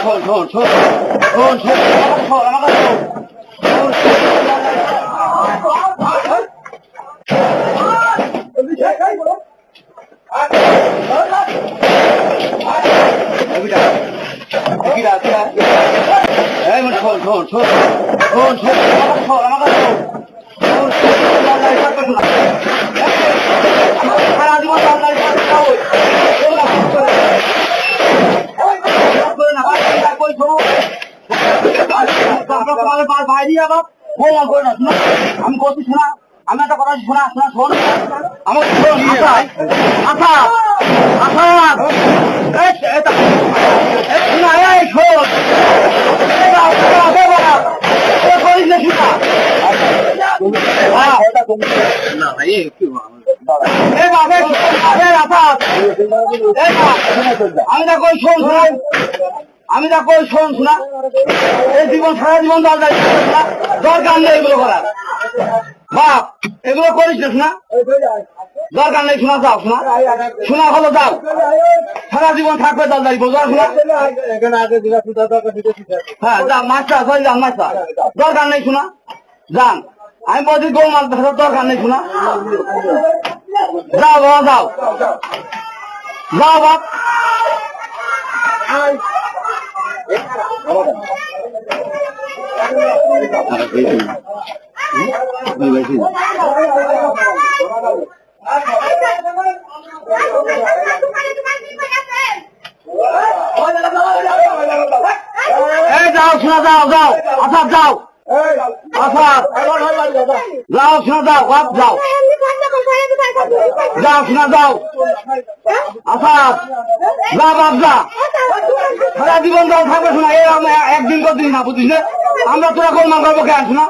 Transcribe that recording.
শোন শোন শোন শোন শোন শোন আমার কথা শোন শোন শোন শোন শোন শোন শোন আমার কথা শোন সারা জীবন আমি করছি শোনা আমি একটা কথা শোনা শোনা শোন আমার শোন আশা আশা শোনা এই শোন করিস না শোনা আমি তা কই শোন শোনা আমি তা কই শোন শোনা এই জীবন সারা জীবন দরকার নেই এগুলো করার বাপ এগুলো করিস না শোনা দরকার নেই শোনা যাও শোনা শোনা হলো যাও সারা জীবন থাকবে দালদারি বোঝা শোনা হ্যাঁ যা মাস্টার সরি যান মাস্টার দরকার নেই শোনা যান আমি বলছি গৌ মাছ ধরার দরকার নেই শোনা যাও বাবা যাও যাও বাপ এই যাও শোনা যাও যাও আচ্ছা যাও আচ্ছা যাও শোনা যাও বাপ যাও যাও শোনা যাও আচ্ছা যা বাপ যা সারা জীবন যাও থাকবে শোনা একদিন করদিন না বুঝিস না আমরা তোরা গোলমাল করবো কেন শোনা